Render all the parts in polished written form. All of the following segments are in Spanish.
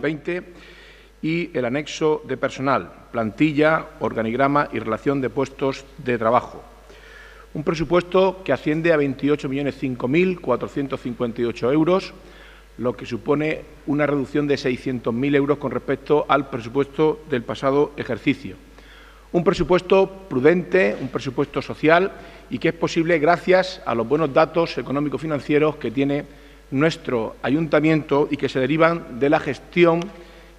2020 y el anexo de personal, plantilla, organigrama y relación de puestos de trabajo. Un presupuesto que asciende a 28.005.458 euros, lo que supone una reducción de 600.000 euros con respecto al presupuesto del pasado ejercicio. Un presupuesto prudente, un presupuesto social y que es posible gracias a los buenos datos económico-financieros que tiene nuestro ayuntamiento y que se derivan de la gestión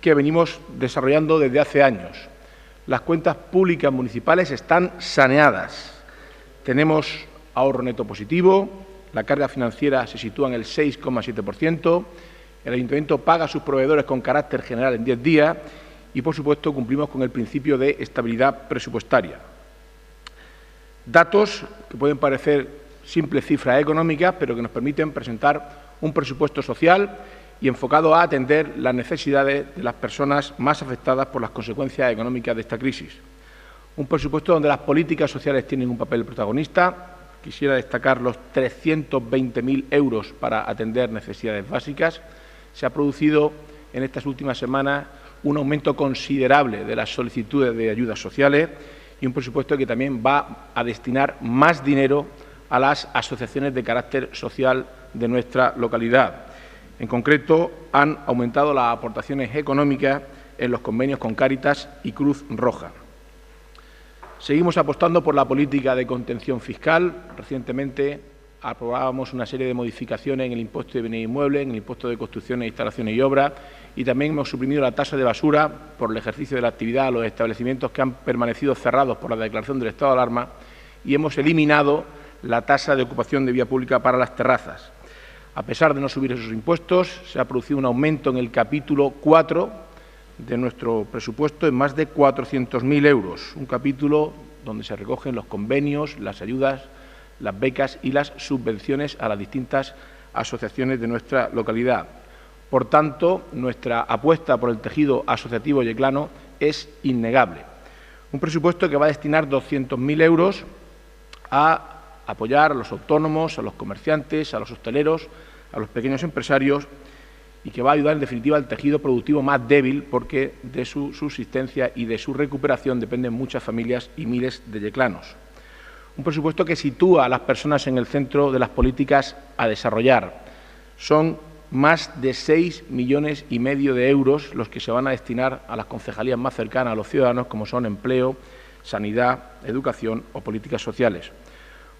que venimos desarrollando desde hace años. Las cuentas públicas municipales están saneadas. Tenemos ahorro neto positivo, la carga financiera se sitúa en el 6,7%, el ayuntamiento paga a sus proveedores con carácter general en 10 días y, por supuesto, cumplimos con el principio de estabilidad presupuestaria. Datos que pueden parecer simples cifras económicas, pero que nos permiten presentar un presupuesto social y enfocado a atender las necesidades de las personas más afectadas por las consecuencias económicas de esta crisis. Un presupuesto donde las políticas sociales tienen un papel protagonista. Quisiera destacar los 320.000 euros para atender necesidades básicas. Se ha producido en estas últimas semanas un aumento considerable de las solicitudes de ayudas sociales y un presupuesto que también va a destinar más dinero a las asociaciones de carácter social de nuestra localidad. En concreto, han aumentado las aportaciones económicas en los convenios con Cáritas y Cruz Roja. Seguimos apostando por la política de contención fiscal. Recientemente aprobábamos una serie de modificaciones en el impuesto de bienes inmuebles, en el impuesto de construcciones, instalaciones y obras, y también hemos suprimido la tasa de basura por el ejercicio de la actividad a los establecimientos que han permanecido cerrados por la declaración del estado de alarma y hemos eliminado la tasa de ocupación de vía pública para las terrazas. A pesar de no subir esos impuestos, se ha producido un aumento en el capítulo 4 de nuestro presupuesto en más de 400.000 euros, un capítulo donde se recogen los convenios, las ayudas, las becas y las subvenciones a las distintas asociaciones de nuestra localidad. Por tanto, nuestra apuesta por el tejido asociativo yeclano es innegable. Un presupuesto que va a destinar 200.000 euros a apoyar a los autónomos, a los comerciantes, a los hosteleros, a los pequeños empresarios y que va a ayudar en definitiva al tejido productivo más débil porque de su subsistencia y de su recuperación dependen muchas familias y miles de yeclanos. Un presupuesto que sitúa a las personas en el centro de las políticas a desarrollar. Son más de 6,5 millones de euros los que se van a destinar a las concejalías más cercanas a los ciudadanos, como son empleo, sanidad, educación o políticas sociales.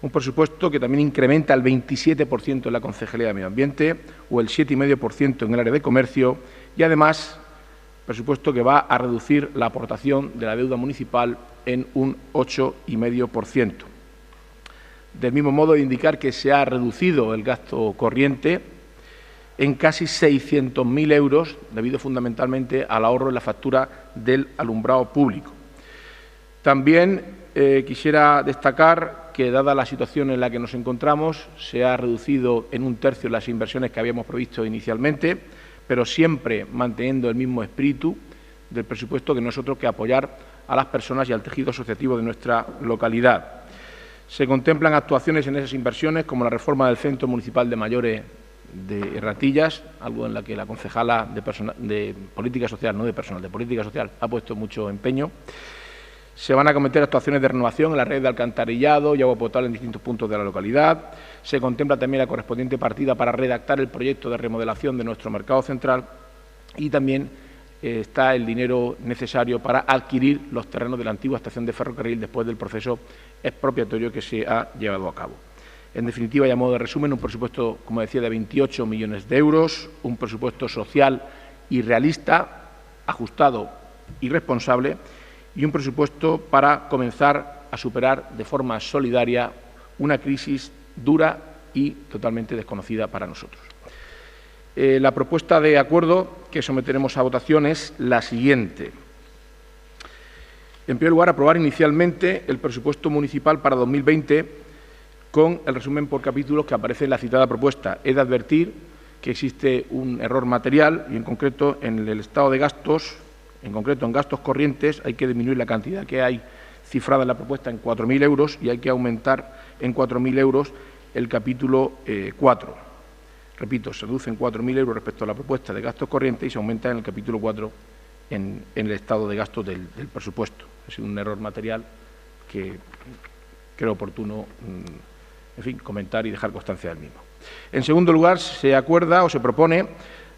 Un presupuesto que también incrementa el 27% en la Concejalía de Medio Ambiente o el 7,5% en el área de comercio y, además, presupuesto que va a reducir la aportación de la deuda municipal en un 8,5%. Del mismo modo, indicar que se ha reducido el gasto corriente en casi 600.000 euros, debido fundamentalmente al ahorro en la factura del alumbrado público. También quisiera destacar que, dada la situación en la que nos encontramos, se ha reducido en 1/3 las inversiones que habíamos previsto inicialmente, pero siempre manteniendo el mismo espíritu del presupuesto que nosotros, que apoyar a las personas y al tejido asociativo de nuestra localidad. Se contemplan actuaciones en esas inversiones como la reforma del Centro Municipal de Mayores de Ratillas, algo en la que la concejala de Política Social, no de personal, de Política Social, ha puesto mucho empeño. Se van a acometer actuaciones de renovación en la red de alcantarillado y agua potable en distintos puntos de la localidad. Se contempla también la correspondiente partida para redactar el proyecto de remodelación de nuestro mercado central y también está el dinero necesario para adquirir los terrenos de la antigua estación de ferrocarril después del proceso expropiatorio que se ha llevado a cabo. En definitiva, y a modo de resumen, un presupuesto, como decía, de 28 millones de euros, un presupuesto social y realista, ajustado y responsable, y un presupuesto para comenzar a superar de forma solidaria una crisis dura y totalmente desconocida para nosotros. La propuesta de acuerdo que someteremos a votación es la siguiente. En primer lugar, aprobar inicialmente el presupuesto municipal para 2020 con el resumen por capítulos que aparece en la citada propuesta. He de advertir que existe un error material y, en concreto, en el estado de gastos, en concreto en gastos corrientes, hay que disminuir la cantidad que hay cifrada en la propuesta en 4.000 euros y hay que aumentar en 4.000 euros el capítulo 4. Repito, se reducen 4.000 euros respecto a la propuesta de gastos corrientes y se aumenta en el capítulo 4 en el estado de gastos del presupuesto. Ha sido un error material que creo oportuno, en fin, comentar y dejar constancia del mismo. En segundo lugar, se acuerda o se propone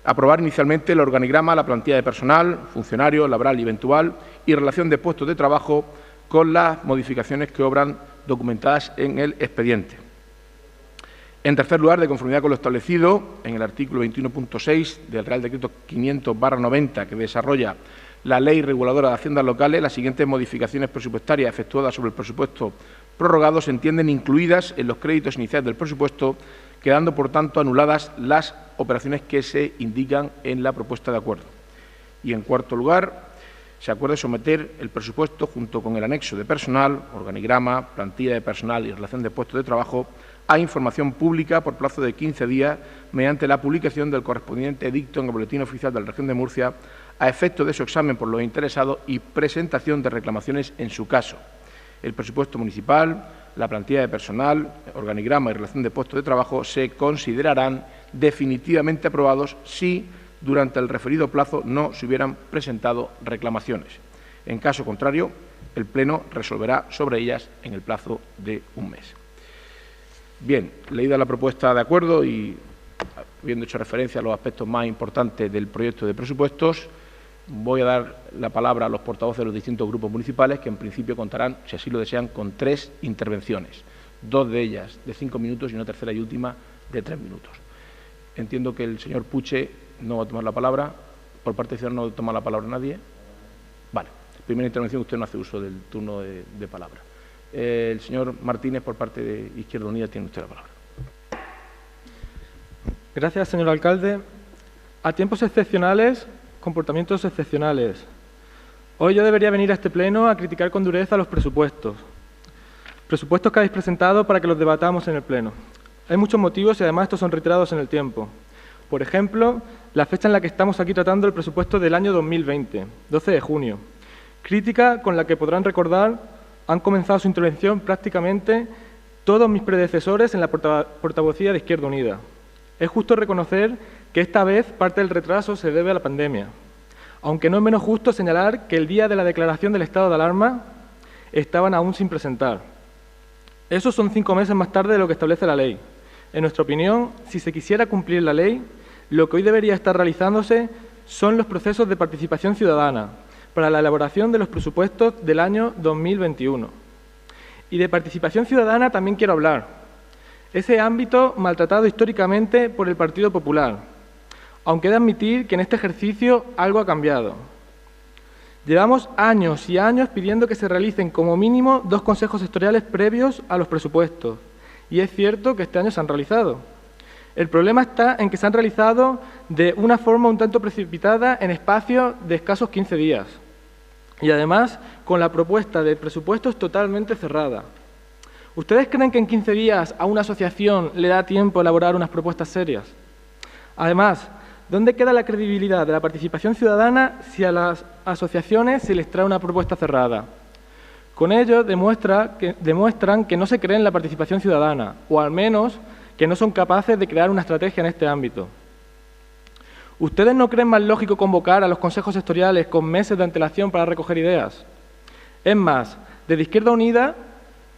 aprobar inicialmente el organigrama, la plantilla de personal, funcionario, laboral y eventual y relación de puestos de trabajo con las modificaciones que obran documentadas en el expediente. En tercer lugar, de conformidad con lo establecido en el artículo 21.6 del Real Decreto 500/90, que desarrolla la Ley Reguladora de Haciendas Locales, las siguientes modificaciones presupuestarias efectuadas sobre el presupuesto prorrogado se entienden incluidas en los créditos iniciales del presupuesto, quedando, por tanto, anuladas las operaciones que se indican en la propuesta de acuerdo. Y, en cuarto lugar, se acuerda someter el presupuesto junto con el anexo de personal, organigrama, plantilla de personal y relación de puestos de trabajo a información pública por plazo de 15 días mediante la publicación del correspondiente edicto en el Boletín Oficial de la Región de Murcia a efecto de su examen por los interesados y presentación de reclamaciones en su caso. El presupuesto municipal, la plantilla de personal, organigrama y relación de puestos de trabajo se considerarán definitivamente aprobados si durante el referido plazo no se hubieran presentado reclamaciones. En caso contrario, el Pleno resolverá sobre ellas en el plazo de un mes. Bien, leída la propuesta de acuerdo y habiendo hecho referencia a los aspectos más importantes del proyecto de presupuestos, voy a dar la palabra a los portavoces de los distintos grupos municipales, que en principio contarán, si así lo desean, con 3 intervenciones, 2 de ellas de 5 minutos y una tercera y última de 3 minutos. Entiendo que el señor Puche no va a tomar la palabra. Por parte de Ciudadanos no toma la palabra nadie. Vale. Primera intervención, usted no hace uso del turno de palabra. El señor Martínez, por parte de Izquierda Unida, tiene usted la palabra. Gracias, señor alcalde. A tiempos excepcionales, comportamientos excepcionales. Hoy yo debería venir a este pleno a criticar con dureza los presupuestos. Presupuestos que habéis presentado para que los debatamos en el pleno. Hay muchos motivos y además estos son reiterados en el tiempo. Por ejemplo, la fecha en la que estamos aquí tratando el presupuesto del año 2020, 12 de junio. Crítica con la que podrán recordar han comenzado su intervención prácticamente todos mis predecesores en la portavocía de Izquierda Unida. Es justo reconocer que esta vez parte del retraso se debe a la pandemia, aunque no es menos justo señalar que el día de la declaración del estado de alarma estaban aún sin presentar. Esos son 5 meses más tarde de lo que establece la ley. En nuestra opinión, si se quisiera cumplir la ley, lo que hoy debería estar realizándose son los procesos de participación ciudadana para la elaboración de los presupuestos del año 2021. Y de participación ciudadana también quiero hablar. Ese ámbito maltratado históricamente por el Partido Popular, aunque he de admitir que en este ejercicio algo ha cambiado. Llevamos años y años pidiendo que se realicen como mínimo 2 consejos sectoriales previos a los presupuestos, y es cierto que este año se han realizado. El problema está en que se han realizado de una forma un tanto precipitada en espacio de escasos 15 días, y además con la propuesta de presupuestos totalmente cerrada. ¿Ustedes creen que en 15 días a una asociación le da tiempo a elaborar unas propuestas serias? Además, ¿dónde queda la credibilidad de la participación ciudadana si a las asociaciones se les trae una propuesta cerrada? Con ello demuestran que no se creen la participación ciudadana, o al menos que no son capaces de crear una estrategia en este ámbito. ¿Ustedes no creen más lógico convocar a los consejos sectoriales con meses de antelación para recoger ideas? Es más, desde Izquierda Unida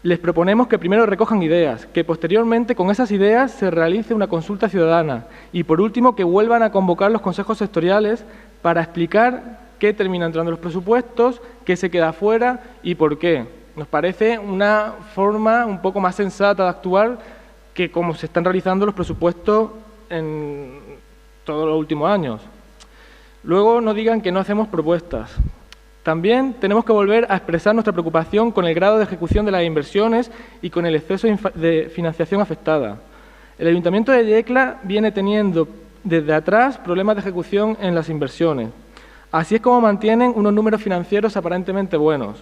les proponemos que primero recojan ideas, que posteriormente con esas ideas se realice una consulta ciudadana y, por último, que vuelvan a convocar los consejos sectoriales para explicar qué termina entrando en los presupuestos, qué se queda fuera y por qué. Nos parece una forma un poco más sensata de actuar que como se están realizando los presupuestos en todos los últimos años. Luego no digan que no hacemos propuestas. También tenemos que volver a expresar nuestra preocupación con el grado de ejecución de las inversiones y con el exceso de financiación afectada. El Ayuntamiento de Yecla viene teniendo desde atrás problemas de ejecución en las inversiones. Así es como mantienen unos números financieros aparentemente buenos.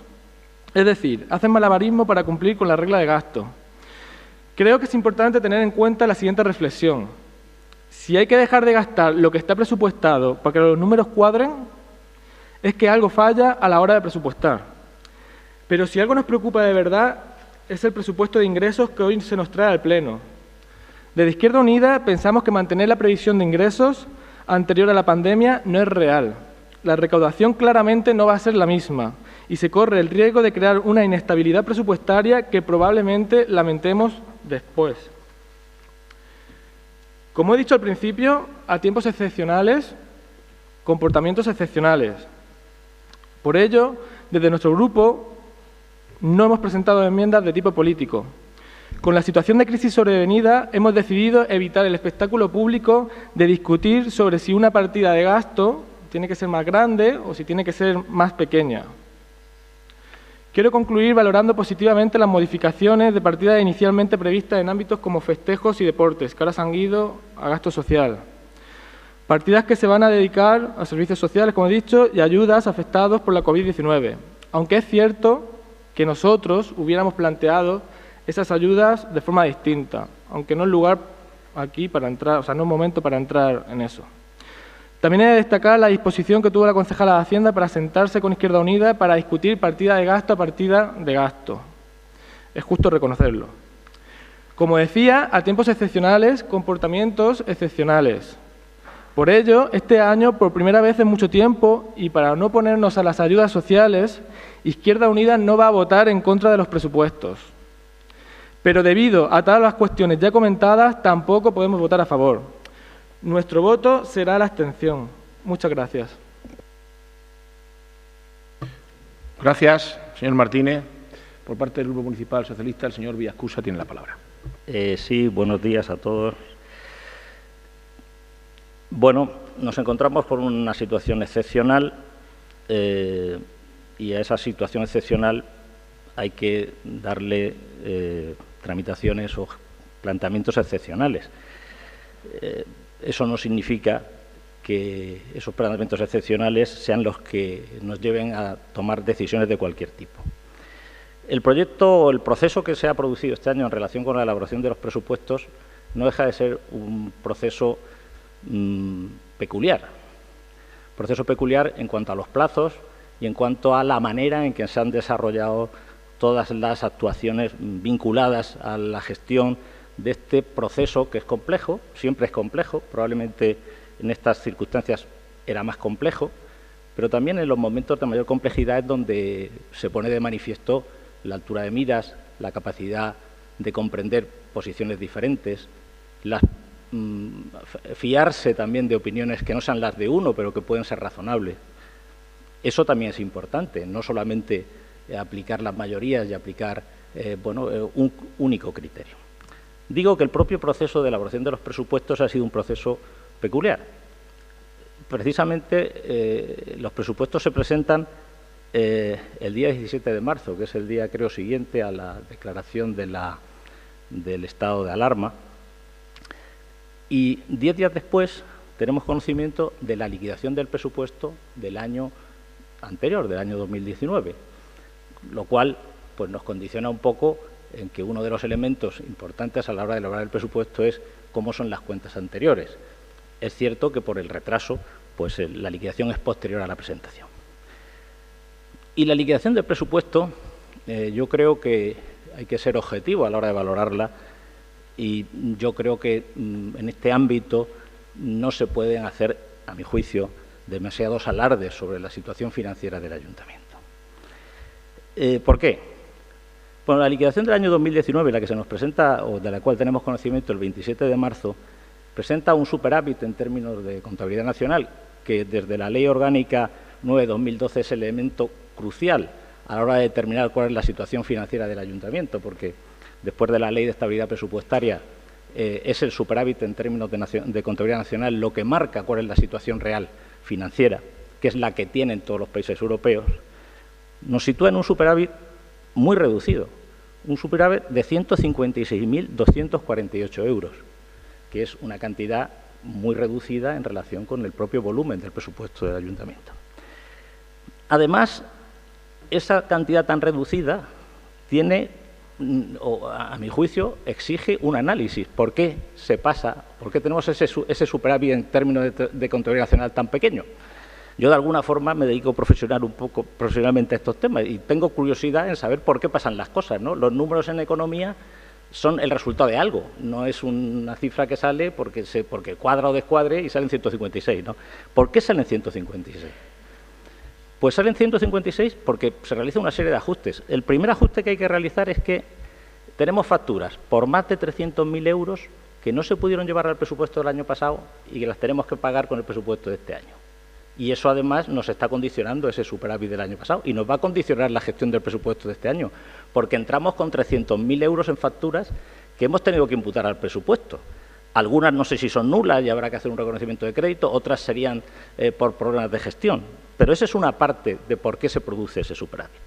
Es decir, hacen malabarismo para cumplir con la regla de gasto. Creo que es importante tener en cuenta la siguiente reflexión. Si hay que dejar de gastar lo que está presupuestado para que los números cuadren, es que algo falla a la hora de presupuestar. Pero si algo nos preocupa de verdad, es el presupuesto de ingresos que hoy se nos trae al Pleno. Desde Izquierda Unida pensamos que mantener la previsión de ingresos anterior a la pandemia no es real. La recaudación claramente no va a ser la misma y se corre el riesgo de crear una inestabilidad presupuestaria que probablemente lamentemos después. Como he dicho al principio, a tiempos excepcionales, comportamientos excepcionales. Por ello, desde nuestro grupo no hemos presentado enmiendas de tipo político. Con la situación de crisis sobrevenida, hemos decidido evitar el espectáculo público de discutir sobre si una partida de gasto tiene que ser más grande o si tiene que ser más pequeña. Quiero concluir valorando positivamente las modificaciones de partidas inicialmente previstas en ámbitos como festejos y deportes, que ahora se han ido a gasto social. Partidas que se van a dedicar a servicios sociales, como he dicho, y ayudas a afectados por la COVID-19. Aunque es cierto que nosotros hubiéramos planteado esas ayudas de forma distinta, aunque no es lugar aquí para entrar, o sea, no es momento para entrar en eso. También he de destacar la disposición que tuvo la concejala de Hacienda para sentarse con Izquierda Unida para discutir partida de gasto a partida de gasto. Es justo reconocerlo. Como decía, a tiempos excepcionales, comportamientos excepcionales. Por ello, este año, por primera vez en mucho tiempo, y para no oponernos a las ayudas sociales, Izquierda Unida no va a votar en contra de los presupuestos. Pero debido a todas las cuestiones ya comentadas, tampoco podemos votar a favor. Nuestro voto será la abstención. Muchas gracias. Gracias, señor Martínez. Por parte del Grupo Municipal Socialista, el señor Villascusa tiene la palabra. Sí, buenos días a todos. Bueno, nos encontramos por una situación excepcional y a esa situación excepcional hay que darle tramitaciones o planteamientos excepcionales. Eso no significa que esos planteamientos excepcionales sean los que nos lleven a tomar decisiones de cualquier tipo. El proyecto o el proceso que se ha producido este año en relación con la elaboración de los presupuestos no deja de ser un proceso peculiar. Proceso peculiar en cuanto a los plazos y en cuanto a la manera en que se han desarrollado todas las actuaciones vinculadas a la gestión de este proceso que es complejo, siempre es complejo, probablemente en estas circunstancias era más complejo, pero también en los momentos de mayor complejidad es donde se pone de manifiesto la altura de miras, la capacidad de comprender posiciones diferentes, fiarse también de opiniones que no sean las de uno, pero que pueden ser razonables. Eso también es importante, no solamente aplicar las mayorías y aplicar un único criterio. Digo que el propio proceso de elaboración de los presupuestos ha sido un proceso peculiar. Precisamente los presupuestos se presentan el día 17 de marzo, que es el día, creo, siguiente a la declaración del estado de alarma, y 10 días después tenemos conocimiento de la liquidación del presupuesto del año anterior, del año 2019, lo cual pues, nos condiciona un poco en que uno de los elementos importantes a la hora de elaborar el presupuesto es cómo son las cuentas anteriores. Es cierto que por el retraso, pues la liquidación es posterior a la presentación. Y la liquidación del presupuesto, yo creo que hay que ser objetivo a la hora de valorarla y yo creo que en este ámbito no se pueden hacer, a mi juicio, demasiados alardes sobre la situación financiera del Ayuntamiento. ¿Por qué? Bueno, la liquidación del año 2019, la que se nos presenta, o de la cual tenemos conocimiento el 27 de marzo, presenta un superávit en términos de contabilidad nacional, que desde la Ley Orgánica 9/2012 es el elemento crucial a la hora de determinar cuál es la situación financiera del Ayuntamiento, porque después de la Ley de Estabilidad Presupuestaria es el superávit en términos de contabilidad nacional lo que marca cuál es la situación real financiera, que es la que tienen todos los países europeos, nos sitúa en un superávit muy reducido, un superávit de 156.248 euros, que es una cantidad muy reducida en relación con el propio volumen del presupuesto del Ayuntamiento. Además, esa cantidad tan reducida tiene, a mi juicio, exige un análisis. ¿Por qué se pasa? ¿Por qué tenemos ese superávit en términos de contabilidad nacional tan pequeño? Yo, de alguna forma, me dedico profesionalmente a estos temas y tengo curiosidad en saber por qué pasan las cosas, ¿no? Los números en economía son el resultado de algo, no es una cifra que sale porque cuadra o descuadre y salen 156, ¿no? ¿Por qué salen 156? Pues salen 156 porque se realiza una serie de ajustes. El primer ajuste que hay que realizar es que tenemos facturas por más de 300.000 euros que no se pudieron llevar al presupuesto del año pasado y que las tenemos que pagar con el presupuesto de este año. Y eso, además, nos está condicionando ese superávit del año pasado y nos va a condicionar la gestión del presupuesto de este año, porque entramos con 300.000 euros en facturas que hemos tenido que imputar al presupuesto. Algunas no sé si son nulas y habrá que hacer un reconocimiento de crédito, otras serían por problemas de gestión. Pero esa es una parte de por qué se produce ese superávit.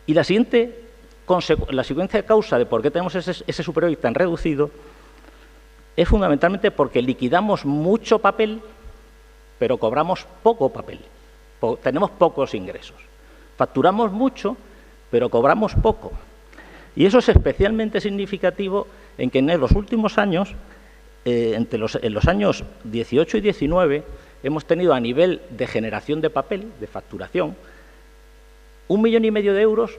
Y la siguiente causa de por qué tenemos ese superávit tan reducido es fundamentalmente porque liquidamos mucho papel, pero cobramos poco papel. Tenemos pocos ingresos. Facturamos mucho, pero cobramos poco. Y eso es especialmente significativo en que en los últimos años, en los años 18 y 19, hemos tenido a nivel de generación de papel, de facturación, 1,5 millones de euros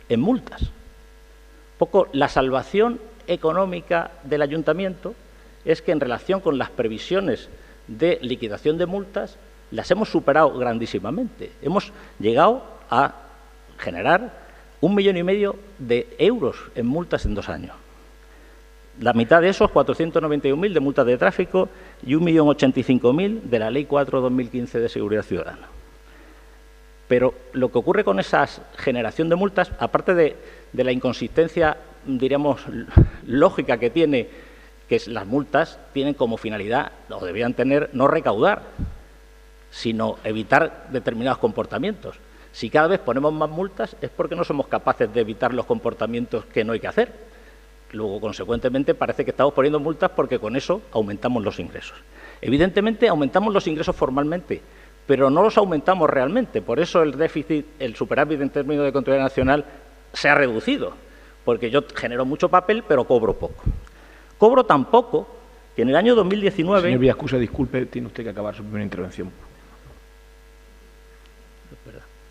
en multas. La salvación económica del ayuntamiento es que en relación con las previsiones de liquidación de multas, las hemos superado grandísimamente. Hemos llegado a generar 1,5 millones de euros en multas en 2 años. La mitad de esos, 491.000 de multas de tráfico y 1.085.000 de la Ley 4/2015 de Seguridad Ciudadana. Pero lo que ocurre con esa generación de multas, aparte de la inconsistencia, diríamos, lógica que tiene, que es las multas tienen como finalidad, o debían tener, no recaudar, sino evitar determinados comportamientos. Si cada vez ponemos más multas es porque no somos capaces de evitar los comportamientos que no hay que hacer. Luego, consecuentemente, parece que estamos poniendo multas porque con eso aumentamos los ingresos. Evidentemente, aumentamos los ingresos formalmente, pero no los aumentamos realmente. Por eso el déficit, el superávit en términos de contabilidad nacional se ha reducido, porque yo genero mucho papel, pero cobro poco. Cobro tan poco que en el año 2019... Señor Villaescusa, disculpe, tiene usted que acabar su primera intervención.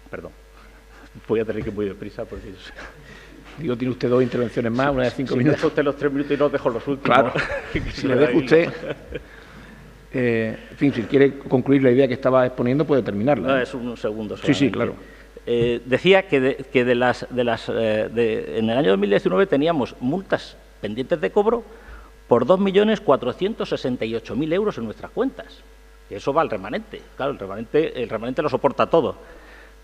Perdón. Voy a tener que ir muy deprisa porque... Digo, tiene usted 2 intervenciones más, una de 5 minutos. Si deja usted los 3 minutos y no dejo los últimos. Claro, si le dejo usted... en fin, si quiere concluir la idea que estaba exponiendo, puede terminarla. No, es un segundo solamente. Sí, sí, claro. Decía que en el año 2019 teníamos multas pendientes de cobro por 2.468.000 euros en nuestras cuentas. Y eso va al remanente. Claro, el remanente lo soporta todo.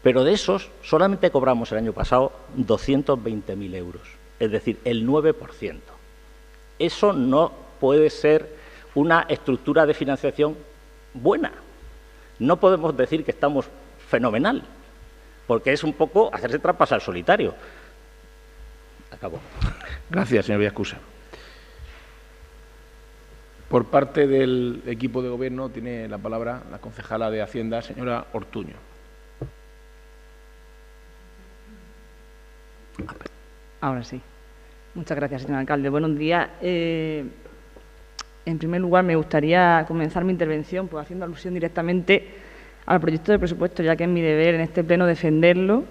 Pero de esos solamente cobramos el año pasado 220.000 euros, es decir, el 9%. Eso no puede ser una estructura de financiación buena. No podemos decir que estamos fenomenal, porque es un poco hacerse trampas al solitario. Acabo. Gracias, señor Villaescusa. Por parte del equipo de Gobierno tiene la palabra la concejala de Hacienda, señora Ortuño. Ahora sí. Muchas gracias, señor alcalde. Buenos días. En primer lugar, me gustaría comenzar mi intervención pues, haciendo alusión directamente al proyecto de presupuesto, ya que es mi deber en este pleno defenderlo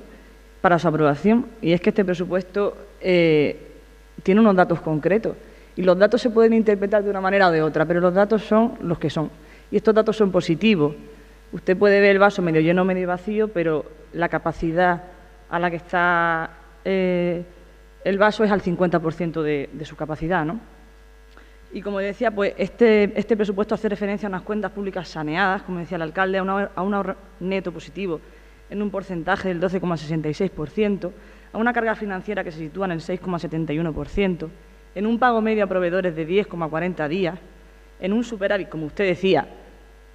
para su aprobación. Y es que este presupuesto tiene unos datos concretos y los datos se pueden interpretar de una manera o de otra, pero los datos son los que son. Y estos datos son positivos. Usted puede ver el vaso medio lleno o medio vacío, pero la capacidad a la que está el vaso es al 50% de su capacidad, ¿no? Y como decía, pues este presupuesto hace referencia a unas cuentas públicas saneadas, como decía el alcalde, a un ahorro neto positivo en un porcentaje del 12,66%, a una carga financiera que se sitúa en el 6,71%, en un pago medio a proveedores de 10,40 días, en un superávit, como usted decía,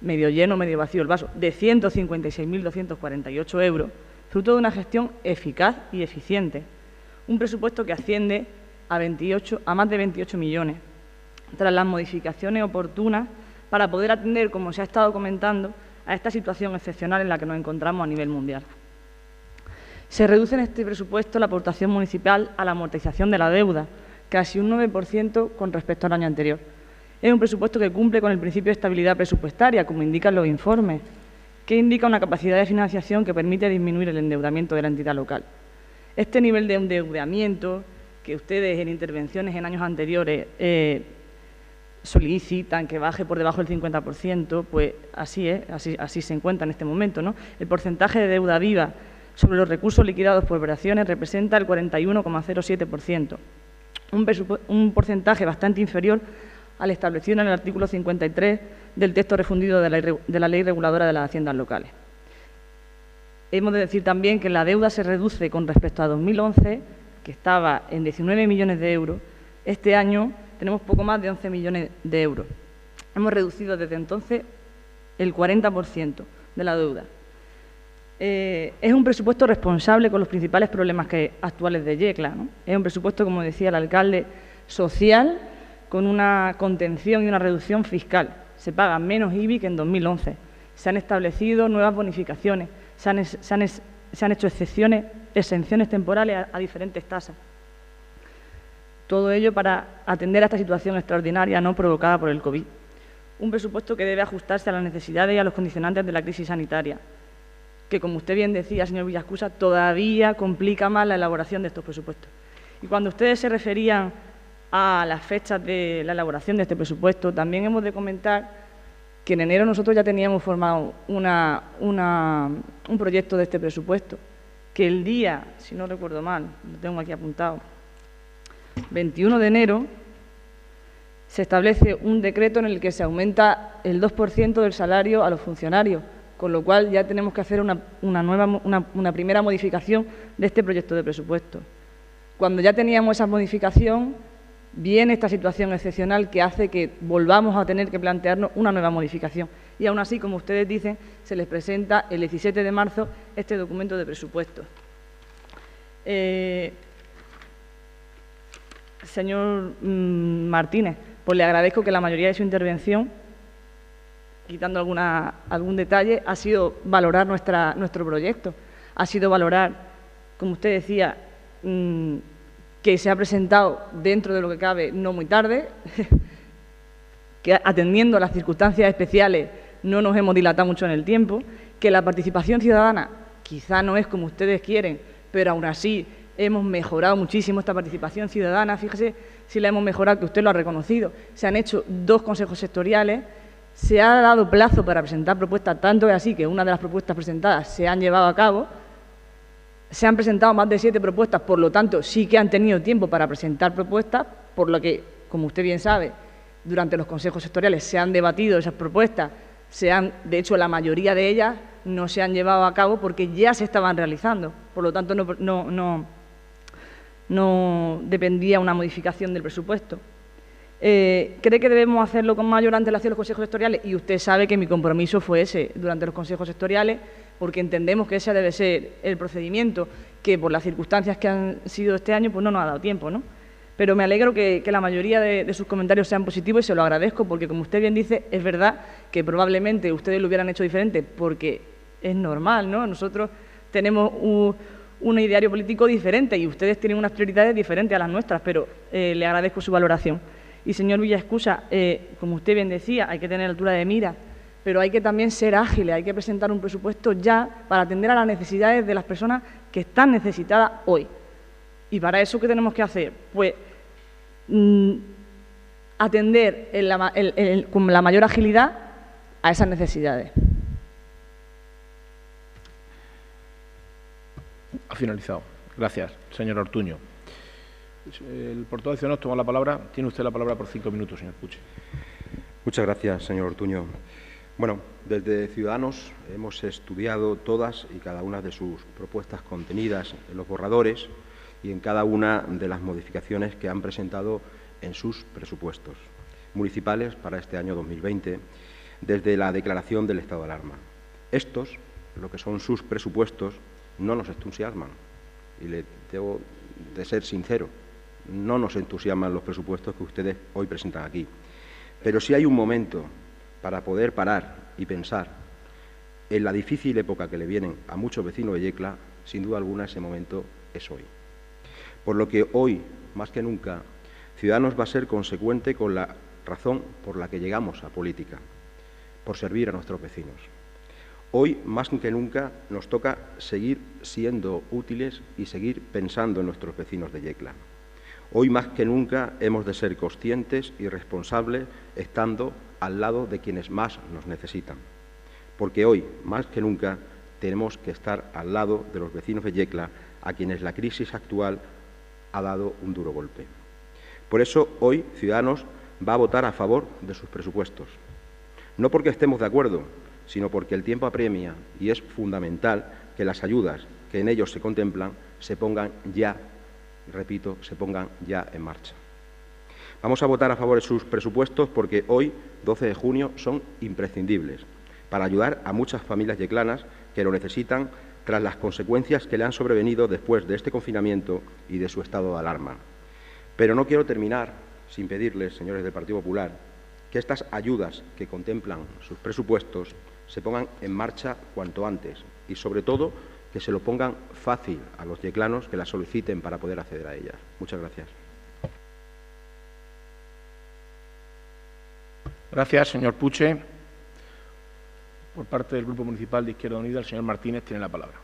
medio lleno, medio vacío el vaso, de 156.248 euros, fruto de una gestión eficaz y eficiente. Un presupuesto que asciende a más de 28 millones, tras las modificaciones oportunas para poder atender, como se ha estado comentando, a esta situación excepcional en la que nos encontramos a nivel mundial. Se reduce en este presupuesto la aportación municipal a la amortización de la deuda, casi un 9% con respecto al año anterior. Es un presupuesto que cumple con el principio de estabilidad presupuestaria, como indican los informes, que indica una capacidad de financiación que permite disminuir el endeudamiento de la entidad local. Este nivel de endeudamiento que ustedes en intervenciones en años anteriores solicitan que baje por debajo del 50%, pues así es, así se encuentra en este momento, ¿no? El porcentaje de deuda viva sobre los recursos liquidados por operaciones representa el 41,07%, un porcentaje bastante inferior al establecido en el artículo 53 del texto refundido de la Ley Reguladora de las Haciendas Locales. Hemos de decir también que la deuda se reduce con respecto a 2011, que estaba en 19 millones de euros. Este año tenemos poco más de 11 millones de euros. Hemos reducido desde entonces el 40% de la deuda. Es un presupuesto responsable con los principales problemas actuales de Yecla, ¿no? Es un presupuesto, como decía el alcalde, social, con una contención y una reducción fiscal. Se paga menos IBI que en 2011. Se han establecido nuevas bonificaciones, se han hecho exenciones temporales a diferentes tasas. Todo ello para atender a esta situación extraordinaria no provocada por el COVID. Un presupuesto que debe ajustarse a las necesidades y a los condicionantes de la crisis sanitaria, que, como usted bien decía, señor Villaescusa, todavía complica más la elaboración de estos presupuestos. Y cuando ustedes se referían a las fechas de la elaboración de este presupuesto, también hemos de comentar que en enero nosotros ya teníamos formado un proyecto de este presupuesto, que el día, si no recuerdo mal, lo tengo aquí apuntado, 21 de enero, se establece un decreto en el que se aumenta el 2% del salario a los funcionarios, con lo cual ya tenemos que hacer una primera modificación de este proyecto de presupuesto. Cuando ya teníamos esa modificación, viene esta situación excepcional que hace que volvamos a tener que plantearnos una nueva modificación. Y aún así, como ustedes dicen, se les presenta el 17 de marzo este documento de presupuesto. Señor Martínez, pues le agradezco que la mayoría de su intervención, quitando algún detalle, ha sido valorar nuestro proyecto, ha sido valorar, como usted decía, que se ha presentado dentro de lo que cabe no muy tarde, que atendiendo a las circunstancias especiales no nos hemos dilatado mucho en el tiempo, que la participación ciudadana quizá no es como ustedes quieren, pero aún así hemos mejorado muchísimo esta participación ciudadana. Fíjese si la hemos mejorado, que usted lo ha reconocido. Se han hecho 2 consejos sectoriales, se ha dado plazo para presentar propuestas, tanto es así que una de las propuestas presentadas se han llevado a cabo. Se han presentado más de 7 propuestas, por lo tanto, sí que han tenido tiempo para presentar propuestas, por lo que, como usted bien sabe, durante los consejos sectoriales se han debatido esas propuestas, de hecho, la mayoría de ellas no se han llevado a cabo porque ya se estaban realizando, por lo tanto, no dependía una modificación del presupuesto. ¿Cree que debemos hacerlo con mayor antelación los consejos sectoriales? Y usted sabe que mi compromiso fue ese durante los consejos sectoriales, porque entendemos que ese debe ser el procedimiento, que por las circunstancias que han sido este año, pues no nos ha dado tiempo, ¿no? Pero me alegro que la mayoría de sus comentarios sean positivos y se lo agradezco, porque, como usted bien dice, es verdad que probablemente ustedes lo hubieran hecho diferente, porque es normal, ¿no? Nosotros tenemos un ideario político diferente y ustedes tienen unas prioridades diferentes a las nuestras, pero le agradezco su valoración. Y, señor Villaescusa, como usted bien decía, hay que tener altura de mira, pero hay que también ser ágiles, hay que presentar un presupuesto ya para atender a las necesidades de las personas que están necesitadas hoy. Y para eso, ¿qué tenemos que hacer? Pues atender con la mayor agilidad a esas necesidades. Ha finalizado. Gracias, señor Ortuño. El portavoz de Ciudadanos toma la palabra. Tiene usted la palabra por 5 minutos, señor Puche. Muchas gracias, señor Ortuño. Bueno, desde Ciudadanos hemos estudiado todas y cada una de sus propuestas contenidas en los borradores y en cada una de las modificaciones que han presentado en sus presupuestos municipales para este año 2020, desde la declaración del estado de alarma. Estos, lo que son sus presupuestos, no nos entusiasman, y le debo de ser sincero, no nos entusiasman los presupuestos que ustedes hoy presentan aquí. Pero si hay un momento para poder parar y pensar en la difícil época que le vienen a muchos vecinos de Yecla, sin duda alguna ese momento es hoy. Por lo que hoy, más que nunca, Ciudadanos va a ser consecuente con la razón por la que llegamos a política, por servir a nuestros vecinos. Hoy, más que nunca, nos toca seguir siendo útiles y seguir pensando en nuestros vecinos de Yecla. Hoy más que nunca hemos de ser conscientes y responsables estando al lado de quienes más nos necesitan. Porque hoy, más que nunca, tenemos que estar al lado de los vecinos de Yecla, a quienes la crisis actual ha dado un duro golpe. Por eso, hoy, Ciudadanos va a votar a favor de sus presupuestos. No porque estemos de acuerdo, sino porque el tiempo apremia y es fundamental que las ayudas que en ellos se contemplan se pongan ya, repito, se pongan ya en marcha. Vamos a votar a favor de sus presupuestos porque hoy, 12 de junio, son imprescindibles para ayudar a muchas familias yeclanas que lo necesitan tras las consecuencias que le han sobrevenido después de este confinamiento y de su estado de alarma. Pero no quiero terminar sin pedirles, señores del Partido Popular, que estas ayudas que contemplan sus presupuestos se pongan en marcha cuanto antes y, sobre todo, que se lo pongan fácil a los yeclanos que las soliciten para poder acceder a ellas. Muchas gracias. Gracias, señor Puche. Por parte del Grupo Municipal de Izquierda Unida, el señor Martínez tiene la palabra.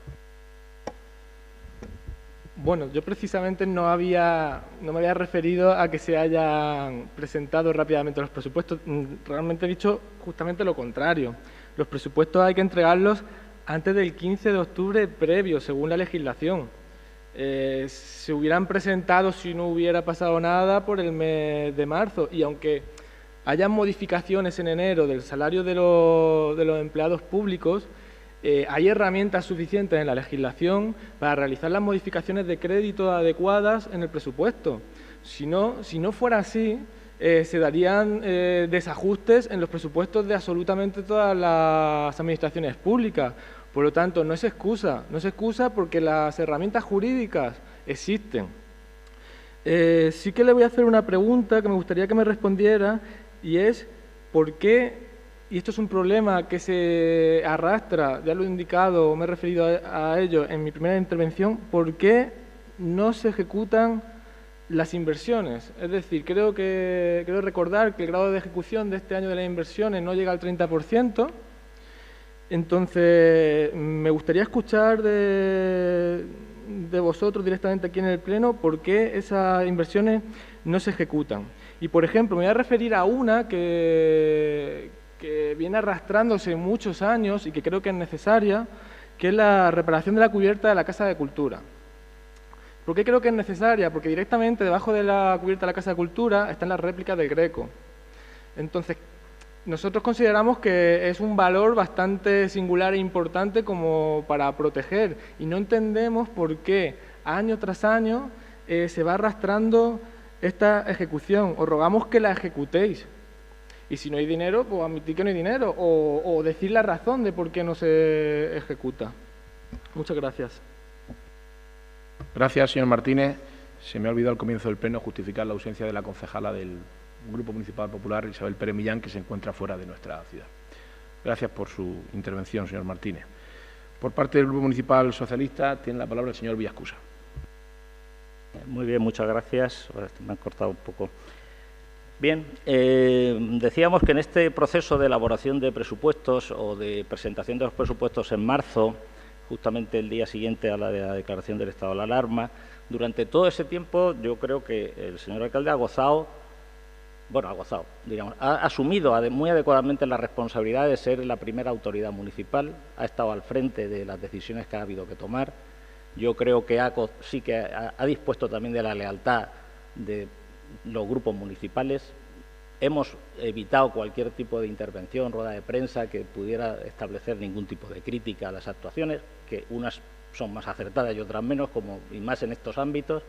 Bueno, yo precisamente no me había referido a que se hayan presentado rápidamente los presupuestos. Realmente he dicho justamente lo contrario. Los presupuestos hay que entregarlos antes del 15 de octubre previo, según la legislación. Se hubieran presentado, si no hubiera pasado nada, por el mes de marzo. Y aunque hayan modificaciones en enero del salario de los empleados públicos, hay herramientas suficientes en la legislación para realizar las modificaciones de crédito adecuadas en el presupuesto. Si no fuera así, se darían desajustes en los presupuestos de absolutamente todas las administraciones públicas. Por lo tanto, no es excusa porque las herramientas jurídicas existen. Sí que le voy a hacer una pregunta que me gustaría que me respondiera, y es ¿por qué? Y esto es un problema que se arrastra, ya lo he indicado, me he referido a ello en mi primera intervención, ¿por qué no se ejecutan las inversiones? Es decir, creo recordar que el grado de ejecución de este año de las inversiones no llega al 30%. Entonces, me gustaría escuchar de vosotros directamente aquí en el Pleno por qué esas inversiones no se ejecutan. Y, por ejemplo, me voy a referir a una que viene arrastrándose muchos años y que creo que es necesaria, que es la reparación de la cubierta de la Casa de Cultura. ¿Por qué creo que es necesaria? Porque directamente debajo de la cubierta de la Casa de Cultura están las réplicas del Greco. Entonces, nosotros consideramos que es un valor bastante singular e importante como para proteger y no entendemos por qué año tras año se va arrastrando esta ejecución. Os rogamos que la ejecutéis. Y si no hay dinero, pues admitir que no hay dinero o decir la razón de por qué no se ejecuta. Muchas gracias. Gracias, señor Martínez. Se me ha olvidado al comienzo del pleno justificar la ausencia de la concejala del Grupo Municipal Popular, Isabel Pérez Millán, que se encuentra fuera de nuestra ciudad. Gracias por su intervención, señor Martínez. Por parte del Grupo Municipal Socialista, tiene la palabra el señor Villascusa. Muy bien, muchas gracias. Me han cortado un poco. Bien, decíamos que en este proceso de elaboración de presupuestos o de presentación de los presupuestos en marzo, justamente el día siguiente a la de la declaración del estado de alarma, durante todo ese tiempo yo creo que el señor alcalde ha asumido muy adecuadamente la responsabilidad de ser la primera autoridad municipal, ha estado al frente de las decisiones que ha habido que tomar. Yo creo que sí que ha dispuesto también de la lealtad de los grupos municipales. Hemos evitado cualquier tipo de intervención, rueda de prensa que pudiera establecer ningún tipo de crítica a las actuaciones, que unas son más acertadas y otras menos, y más en estos ámbitos.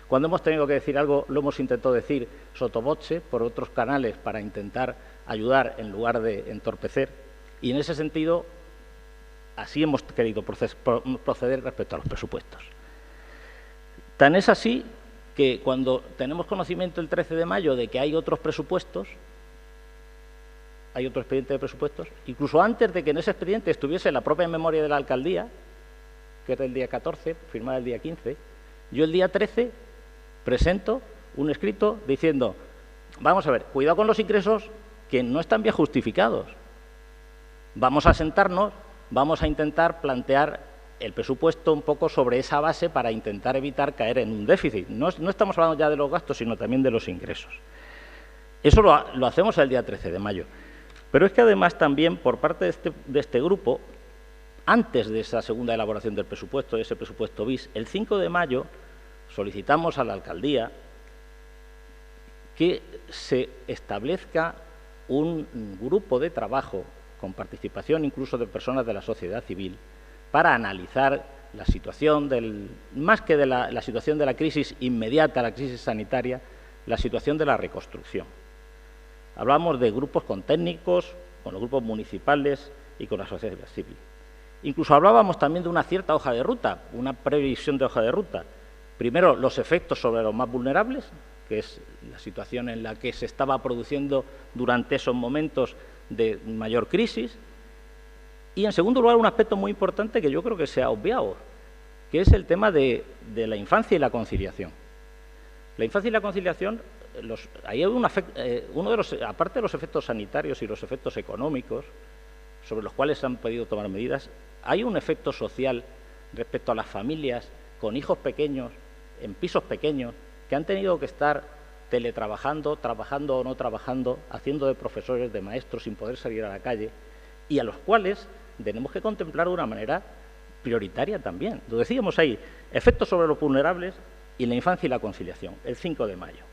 Cuando hemos tenido que decir algo, lo hemos intentado decir sotto voce, por otros canales, para intentar ayudar en lugar de entorpecer. Y en ese sentido, así hemos querido proceder respecto a los presupuestos. Tan es así que cuando tenemos conocimiento el 13 de mayo de que hay otros presupuestos, hay otro expediente de presupuestos, incluso antes de que en ese expediente estuviese la propia memoria de la alcaldía, que era el día 14, firmada el día 15, yo el día 13 presento un escrito diciendo, vamos a ver, cuidado con los ingresos que no están bien justificados. Vamos a sentarnos, vamos a intentar plantear el presupuesto un poco sobre esa base para intentar evitar caer en un déficit. No estamos hablando ya de los gastos, sino también de los ingresos. Eso lo hacemos el día 13 de mayo. Pero es que además también por parte de este grupo, antes de esa segunda elaboración del presupuesto, de ese presupuesto bis, el 5 de mayo solicitamos a la alcaldía que se establezca un grupo de trabajo con participación incluso de personas de la sociedad civil para analizar la situación más que de la situación de la crisis inmediata, la crisis sanitaria, la situación de la reconstrucción. Hablamos de grupos con técnicos, con los grupos municipales y con la sociedad civil. Incluso hablábamos también de una cierta hoja de ruta, una previsión de hoja de ruta. Primero, los efectos sobre los más vulnerables, que es la situación en la que se estaba produciendo durante esos momentos de mayor crisis. Y, en segundo lugar, un aspecto muy importante que yo creo que se ha obviado, que es el tema de la infancia y la conciliación. La infancia y la conciliación, ahí hay aparte de los efectos sanitarios y los efectos económicos, sobre los cuales se han podido tomar medidas, hay un efecto social respecto a las familias con hijos pequeños, en pisos pequeños, que han tenido que estar teletrabajando, trabajando o no trabajando, haciendo de profesores, de maestros, sin poder salir a la calle, y a los cuales tenemos que contemplar de una manera prioritaria también. Lo decíamos ahí, efectos sobre los vulnerables y la infancia y la conciliación, el 5 de mayo.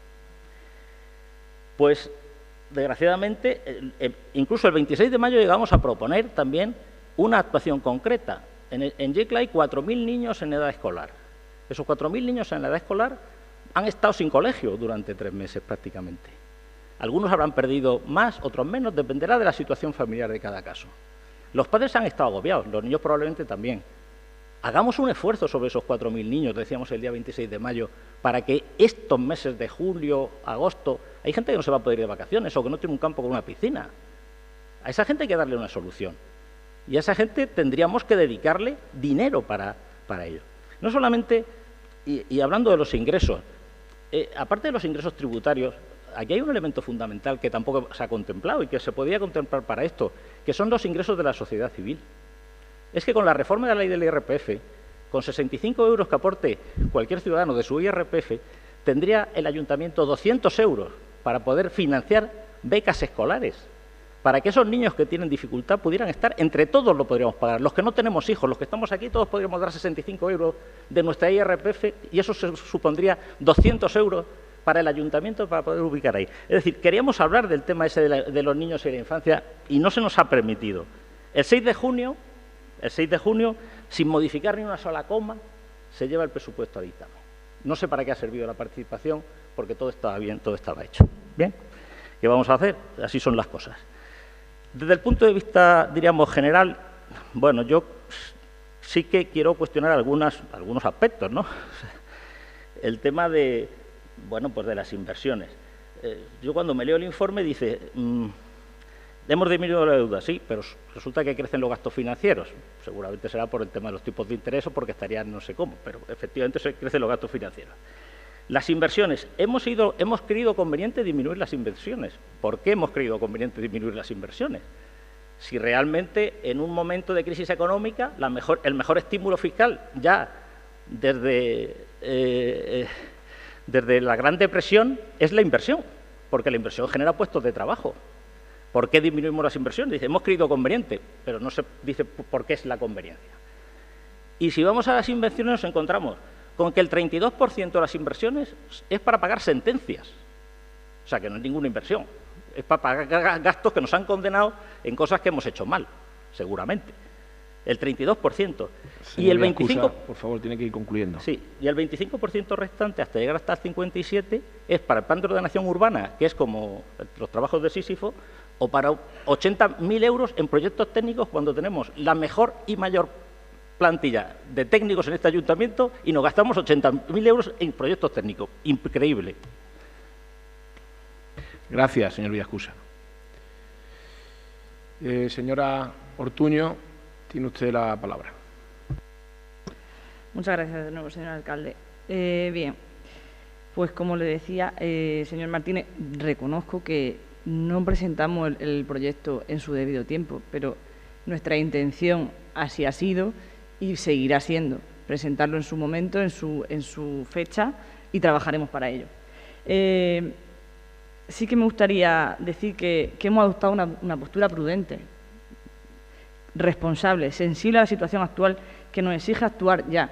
Pues, desgraciadamente, incluso el 26 de mayo llegamos a proponer también una actuación concreta. En Yecla hay 4.000 niños en edad escolar. Esos 4.000 niños en la edad escolar han estado sin colegio durante 3 meses prácticamente. Algunos habrán perdido más, otros menos, dependerá de la situación familiar de cada caso. Los padres han estado agobiados, los niños probablemente también. Hagamos un esfuerzo sobre esos 4.000 niños, decíamos el día 26 de mayo, para que estos meses de julio, agosto, hay gente que no se va a poder ir de vacaciones o que no tiene un campo con una piscina. A esa gente hay que darle una solución. Y a esa gente tendríamos que dedicarle dinero para ello. No solamente, y hablando de los ingresos, aparte de los ingresos tributarios, aquí hay un elemento fundamental que tampoco se ha contemplado y que se podía contemplar para esto, que son los ingresos de la sociedad civil. Es que con la reforma de la ley del IRPF, con 65 euros que aporte cualquier ciudadano de su IRPF, tendría el ayuntamiento 200 euros para poder financiar becas escolares, para que esos niños que tienen dificultad pudieran estar, entre todos lo podríamos pagar. Los que no tenemos hijos, los que estamos aquí, todos podríamos dar 65 euros de nuestra IRPF y eso supondría 200 euros para el ayuntamiento para poder ubicar ahí. Es decir, queríamos hablar del tema ese de los niños y la infancia y no se nos ha permitido. El 6 de junio, sin modificar ni una sola coma, se lleva el presupuesto a dictamen. No sé para qué ha servido la participación, porque todo estaba bien, todo estaba hecho. ¿Bien? ¿Qué vamos a hacer? Así son las cosas. Desde el punto de vista, diríamos, general, bueno, yo sí que quiero cuestionar algunos aspectos, ¿no? El tema de, bueno, pues de las inversiones. Yo cuando me leo el informe dice, hemos disminuido la deuda, sí, pero resulta que crecen los gastos financieros. Seguramente será por el tema de los tipos de interés o porque estarían no sé cómo, pero efectivamente crecen los gastos financieros. Las inversiones. Hemos creído conveniente disminuir las inversiones. ¿Por qué hemos creído conveniente disminuir las inversiones? Si realmente en un momento de crisis económica el mejor estímulo fiscal ya desde la Gran Depresión es la inversión, porque la inversión genera puestos de trabajo. ¿Por qué disminuimos las inversiones? Dice, hemos creído conveniente, pero no se dice por qué es la conveniencia. Y si vamos a las inversiones nos encontramos con que el 32% de las inversiones es para pagar sentencias. O sea, que no es ninguna inversión. Es para pagar gastos que nos han condenado en cosas que hemos hecho mal, seguramente. El 32%. Y el 25%... por favor, tiene que ir concluyendo. Sí, y el 25% restante, hasta llegar hasta el 57%, es para el plan de ordenación urbana, que es como los trabajos de Sísifo, o para 80.000 euros en proyectos técnicos cuando tenemos la mejor y mayor plantilla de técnicos en este ayuntamiento y nos gastamos 80.000 euros en proyectos técnicos. Increíble. Gracias, señor Villaescusa. Señora Ortuño, tiene usted la palabra. Muchas gracias de nuevo, señor alcalde. Bien, pues como le decía, señor Martínez, reconozco que no presentamos el proyecto en su debido tiempo, pero nuestra intención así ha sido y seguirá siendo. Presentarlo en su momento, en su fecha, y trabajaremos para ello. Sí que me gustaría decir que hemos adoptado una postura prudente, responsable, sensible a la situación actual, que nos exige actuar ya.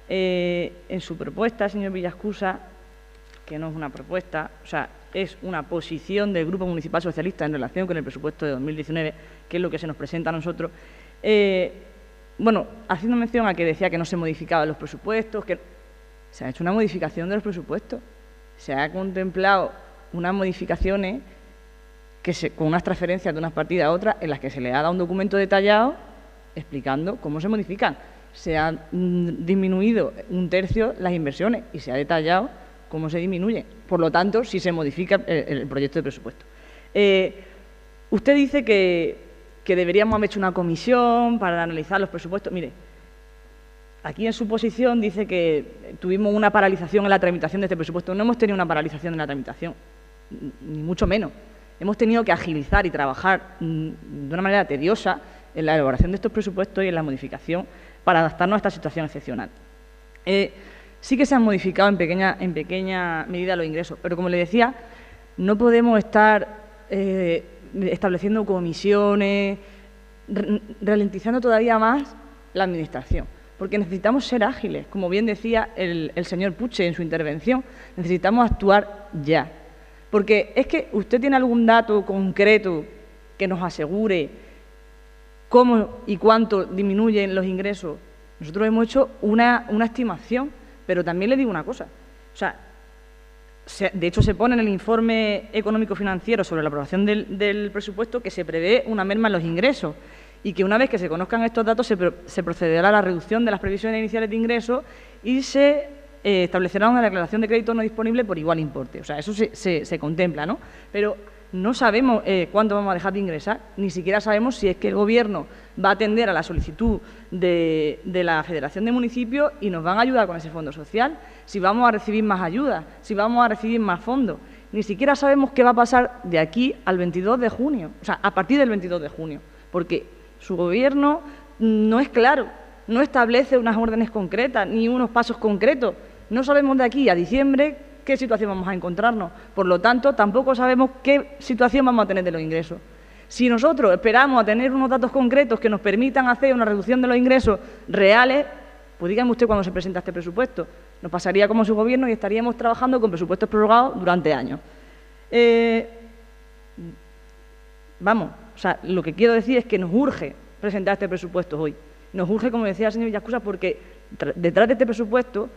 En su propuesta, señor Villaescusa, que no es una propuesta, o sea, es una posición del Grupo Municipal Socialista en relación con el presupuesto de 2019, que es lo que se nos presenta a nosotros. Bueno, haciendo mención a que decía que no se modificaban los presupuestos, que se ha hecho una modificación de los presupuestos, se ha contemplado unas modificaciones con unas transferencias de unas partidas a otras, en las que se le ha dado un documento detallado explicando cómo se modifican. Se han disminuido 1/3 las inversiones y se ha detallado cómo se disminuye. Por lo tanto, si se modifica el proyecto de presupuesto. Usted dice que deberíamos haber hecho una comisión para analizar los presupuestos. Mire, aquí en su posición dice que tuvimos una paralización en la tramitación de este presupuesto. No hemos tenido una paralización en la tramitación, ni mucho menos. Hemos tenido que agilizar y trabajar de una manera tediosa en la elaboración de estos presupuestos y en la modificación para adaptarnos a esta situación excepcional. Sí que se han modificado en pequeña medida los ingresos, pero como le decía, no podemos estar estableciendo comisiones, ralentizando todavía más la Administración, porque necesitamos ser ágiles, como bien decía el señor Puche en su intervención, necesitamos actuar ya. Porque es que usted tiene algún dato concreto que nos asegure cómo y cuánto disminuyen los ingresos. Nosotros hemos hecho una estimación, pero también le digo una cosa. O sea, de hecho se pone en el informe económico-financiero sobre la aprobación del presupuesto que se prevé una merma en los ingresos y que una vez que se conozcan estos datos se procederá a la reducción de las previsiones iniciales de ingresos y se establecerá una declaración de crédito no disponible por igual importe. O sea, eso se contempla, ¿no? Pero no sabemos cuánto vamos a dejar de ingresar, ni siquiera sabemos si es que el Gobierno va a atender a la solicitud de la Federación de Municipios y nos van a ayudar con ese fondo social, si vamos a recibir más ayudas, si vamos a recibir más fondos. Ni siquiera sabemos qué va a pasar de aquí al 22 de junio, o sea, a partir del 22 de junio, porque su Gobierno no es claro, no establece unas órdenes concretas ni unos pasos concretos. No sabemos de aquí a diciembre qué situación vamos a encontrarnos. Por lo tanto, tampoco sabemos qué situación vamos a tener de los ingresos. Si nosotros esperamos a tener unos datos concretos que nos permitan hacer una reducción de los ingresos reales, pues dígame usted cuándo se presenta este presupuesto. Nos pasaría como su Gobierno y estaríamos trabajando con presupuestos prorrogados durante años. Vamos, o sea, lo que quiero decir es que nos urge presentar este presupuesto hoy. Nos urge, como decía el señor Villaescusa, porque detrás de este presupuesto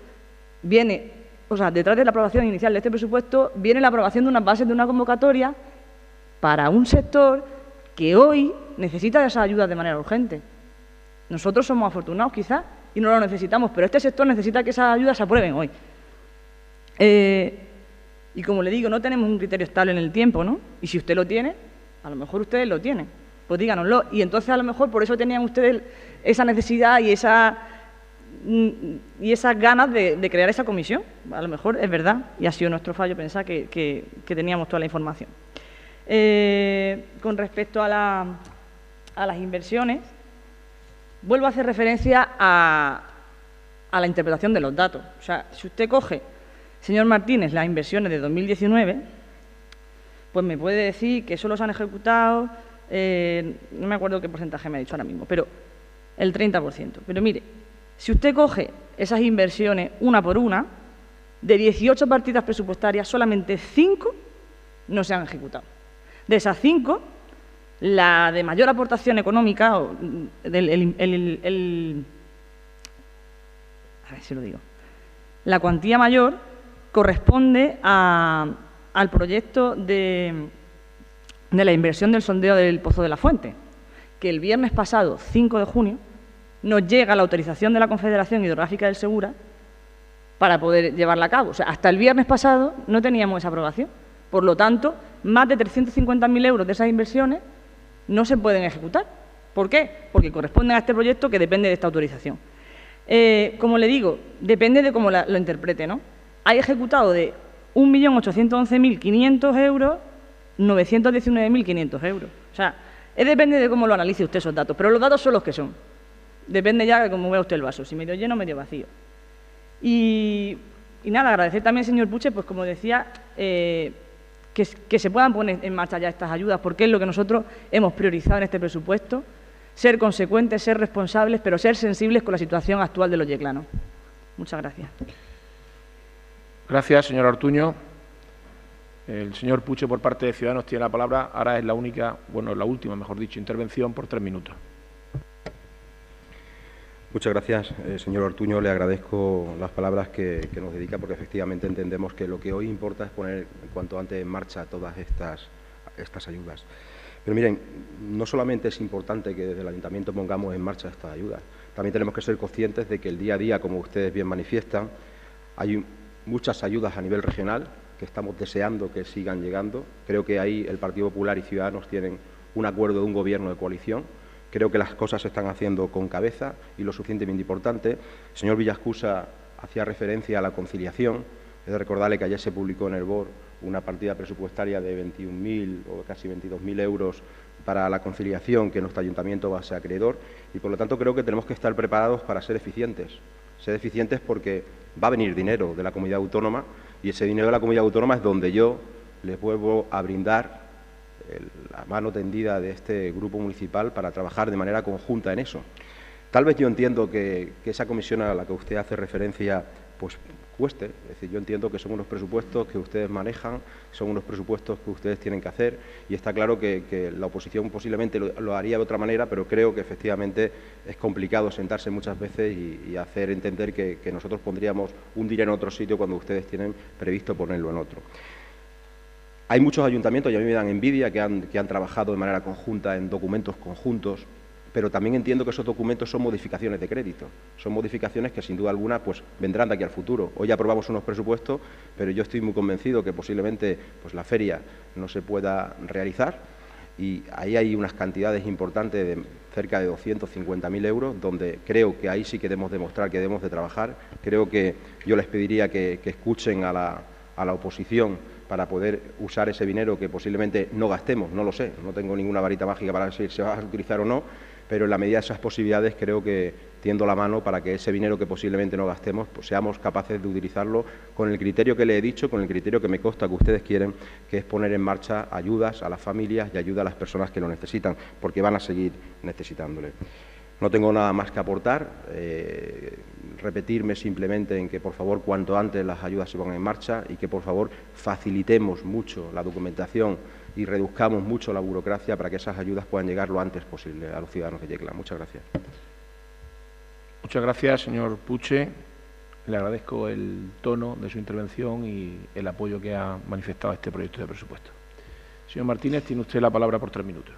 viene, o sea, detrás de la aprobación inicial de este presupuesto, viene la aprobación de unas bases de una convocatoria para un sector que hoy necesita de esas ayudas de manera urgente. Nosotros somos afortunados, quizás, y no lo necesitamos, pero este sector necesita que esas ayudas se aprueben hoy. Y como le digo, no tenemos un criterio estable en el tiempo, ¿no? Y si usted lo tiene, a lo mejor ustedes lo tienen, pues díganoslo. Y entonces, a lo mejor, por eso tenían ustedes esa necesidad y esas ganas de crear esa comisión. A lo mejor es verdad, y ha sido nuestro fallo pensar que teníamos toda la información. Con respecto a las inversiones, vuelvo a hacer referencia a la interpretación de los datos. O sea, si usted coge, señor Martínez, las inversiones de 2019, pues me puede decir que solo se han ejecutado, no me acuerdo qué porcentaje me ha dicho ahora mismo, pero el 30%. Pero mire, si usted coge esas inversiones una por una, de 18 partidas presupuestarias, solamente 5 no se han ejecutado. De esas 5, la de mayor aportación económica, a ver si lo digo, la cuantía mayor corresponde al proyecto de la inversión del sondeo del Pozo de la Fuente, que el viernes pasado, 5 de junio, nos llega la autorización de la Confederación Hidrográfica del Segura para poder llevarla a cabo. O sea, hasta el viernes pasado no teníamos esa aprobación. Por lo tanto, más de 350.000 euros de esas inversiones no se pueden ejecutar. ¿Por qué? Porque corresponden a este proyecto que depende de esta autorización. Como le digo, depende de cómo lo interprete, ¿no? Hay ejecutado de 1.811.500 euros, 919.500 euros. O sea, depende de cómo lo analice usted esos datos, pero los datos son los que son. depende ya de cómo vea usted el vaso, si medio lleno o medio vacío. Y nada, agradecer también, señor Puche, pues como decía, que se puedan poner en marcha ya estas ayudas, porque es lo que nosotros hemos priorizado en este presupuesto, ser consecuentes, ser responsables, pero ser sensibles con la situación actual de los yeclanos. Muchas gracias. Gracias, señor Ortuño. El señor Puche, por parte de Ciudadanos, tiene la palabra. Ahora es la única, bueno, la última, mejor dicho, intervención por 3 minutos. Muchas gracias, señor Ortuño. Le agradezco las palabras que nos dedica, porque efectivamente entendemos que lo que hoy importa es poner cuanto antes en marcha todas estas ayudas. Pero miren, no solamente es importante que desde el Ayuntamiento pongamos en marcha estas ayudas, también tenemos que ser conscientes de que el día a día, como ustedes bien manifiestan, hay muchas ayudas a nivel regional que estamos deseando que sigan llegando. Creo que ahí el Partido Popular y Ciudadanos tienen un acuerdo de un gobierno de coalición. Creo que las cosas se están haciendo con cabeza y lo suficientemente importante. El señor Villaescusa hacía referencia a la conciliación. He de recordarle que ayer se publicó en el BOR una partida presupuestaria de 21.000 o casi 22.000 euros para la conciliación, que nuestro ayuntamiento va a ser acreedor, y por lo tanto creo que tenemos que estar preparados para ser eficientes. Ser eficientes porque va a venir dinero de la comunidad autónoma, y ese dinero de la comunidad autónoma es donde yo les vuelvo a brindar la mano tendida de este grupo municipal para trabajar de manera conjunta en eso. Tal vez yo entiendo que esa comisión a la que usted hace referencia pues cueste. Es decir, yo entiendo que son unos presupuestos que ustedes manejan, son unos presupuestos que ustedes tienen que hacer, y está claro que la oposición posiblemente lo haría de otra manera, pero creo que efectivamente es complicado sentarse muchas veces y hacer entender que nosotros pondríamos un dinero en otro sitio cuando ustedes tienen previsto ponerlo en otro. Hay muchos ayuntamientos, y a mí me dan envidia, que han trabajado de manera conjunta en documentos conjuntos, pero también entiendo que esos documentos son modificaciones de crédito, son modificaciones que sin duda alguna pues vendrán de aquí al futuro. Hoy aprobamos unos presupuestos, pero yo estoy muy convencido que posiblemente pues la feria no se pueda realizar, y ahí hay unas cantidades importantes de cerca de 250.000 euros, donde creo que ahí sí que debemos demostrar que debemos de trabajar. Creo que yo les pediría que escuchen a la oposición para poder usar ese dinero que posiblemente no gastemos, no lo sé, no tengo ninguna varita mágica para decir si se va a utilizar o no, pero en la medida de esas posibilidades creo que tiendo la mano para que ese dinero que posiblemente no gastemos, pues seamos capaces de utilizarlo con el criterio que le he dicho, con el criterio que me consta que ustedes quieren, que es poner en marcha ayudas a las familias y ayuda a las personas que lo necesitan, porque van a seguir necesitándole. No tengo nada más que aportar, repetirme simplemente en que por favor cuanto antes las ayudas se pongan en marcha y que por favor facilitemos mucho la documentación y reduzcamos mucho la burocracia para que esas ayudas puedan llegar lo antes posible a los ciudadanos de Yecla. Muchas gracias. Muchas gracias, señor Puche. Le agradezco el tono de su intervención y el apoyo que ha manifestado a este proyecto de presupuesto. Señor Martínez, tiene usted la palabra por 3 minutos.